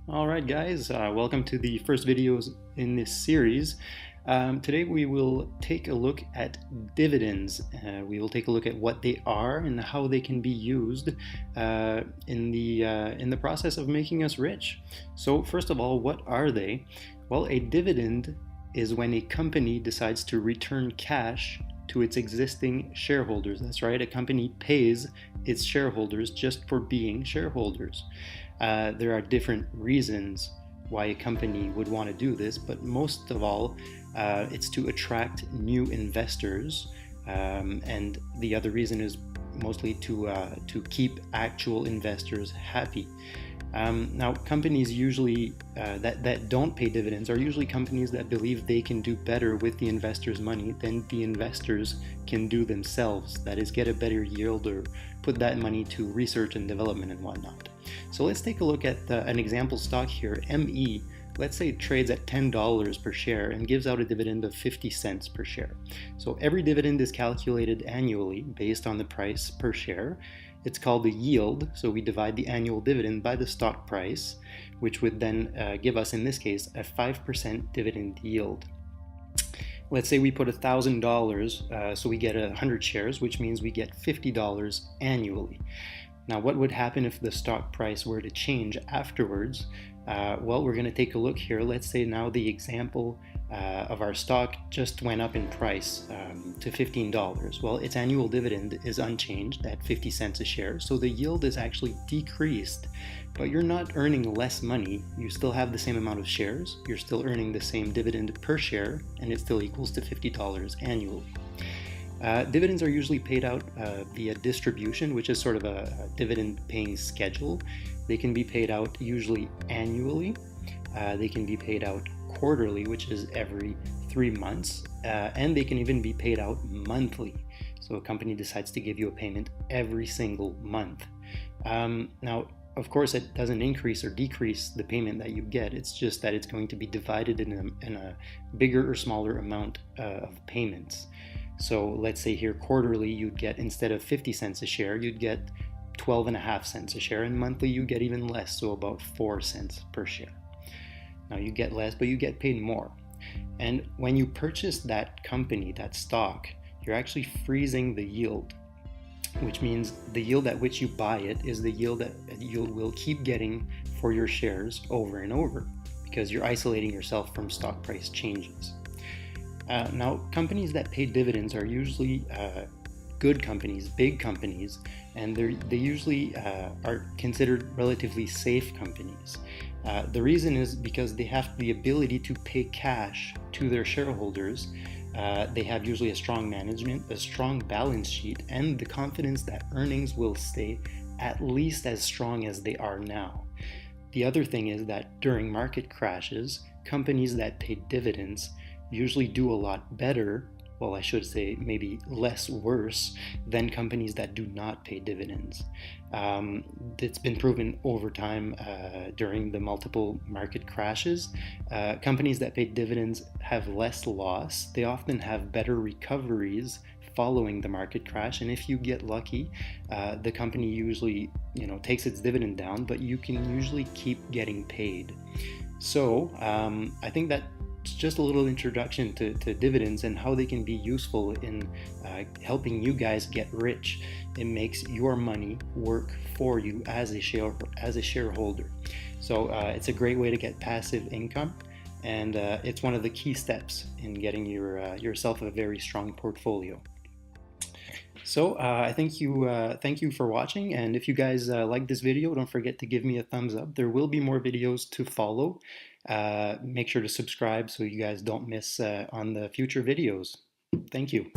All right, guys, welcome to the first videos in this series. Today we will take a look at dividends. We will take a look at what they are and how they can be used in the process of making us rich. So first of all, what are they? Well, a dividend is when a company decides to return cash to its existing shareholders. That's right, a company pays its shareholders just for being shareholders. There are different reasons why a company would want to do this, but most of all, it's to attract new investors, and the other reason is mostly to keep actual investors happy. Now, companies usually that don't pay dividends are usually companies that believe they can do better with the investors' money than the investors can do themselves. That is, get a better yield or put that money to research and development and whatnot. So let's take a look at an example stock here, ME. Let's say it trades at $10 per share and gives out a dividend of 50 cents per share. So every dividend is calculated annually based on the price per share. It's called the yield, so we divide the annual dividend by the stock price, which would then give us, in this case, a 5% dividend yield. Let's say we put $1,000, so we get 100 shares, which means we get $50 annually. Now, what would happen if the stock price were to change afterwards? Well, we're going to take a look here. Let's say now the example of our stock just went up in price to $15. Well, its annual dividend is unchanged at 50 cents a share, so the yield is actually decreased, but you're not earning less money. You still have the same amount of shares, you're still earning the same dividend per share, and it still equals to $50 annually. Dividends are usually paid out via distribution, which is sort of a dividend paying schedule. They can be paid out usually annually. They can be paid out quarterly, which is every 3 months, and they can even be paid out monthly. So a company decides to give you a payment every single month. Now, of course, it doesn't increase or decrease the payment that you get. It's just that it's going to be divided in a bigger or smaller amount of payments. So let's say here quarterly you'd get, instead of 50 cents a share, you'd get 12.5 cents a share, and monthly you get even less, so about 4 cents per share. Now you get less, but you get paid more. And when you purchase that company, that stock, you're actually freezing the yield, which means the yield at which you buy it is the yield that you will keep getting for your shares over and over, because you're isolating yourself from stock price changes. Now, companies that pay dividends are usually good companies, big companies, and they usually are considered relatively safe companies. The reason is because they have the ability to pay cash to their shareholders. They have usually a strong management, a strong balance sheet, and the confidence that earnings will stay at least as strong as they are now. The other thing is that during market crashes, companies that pay dividends usually do a lot better, well, I should say maybe less worse, than companies that do not pay dividends. It's been proven over time during the multiple market crashes. Companies that pay dividends have less loss. They often have better recoveries following the market crash, and if you get lucky, the company usually takes its dividend down, but you can usually keep getting paid. So I think that just a little introduction to dividends and how they can be useful in helping you guys get rich. It makes your money work for you as a shareholder. So it's a great way to get passive income, and it's one of the key steps in getting yourself a very strong portfolio. So I thank you for watching, and if you guys like this video, don't forget to give me a thumbs up. There will be more videos to follow. Make sure to subscribe so you guys don't miss on the future videos. Thank you.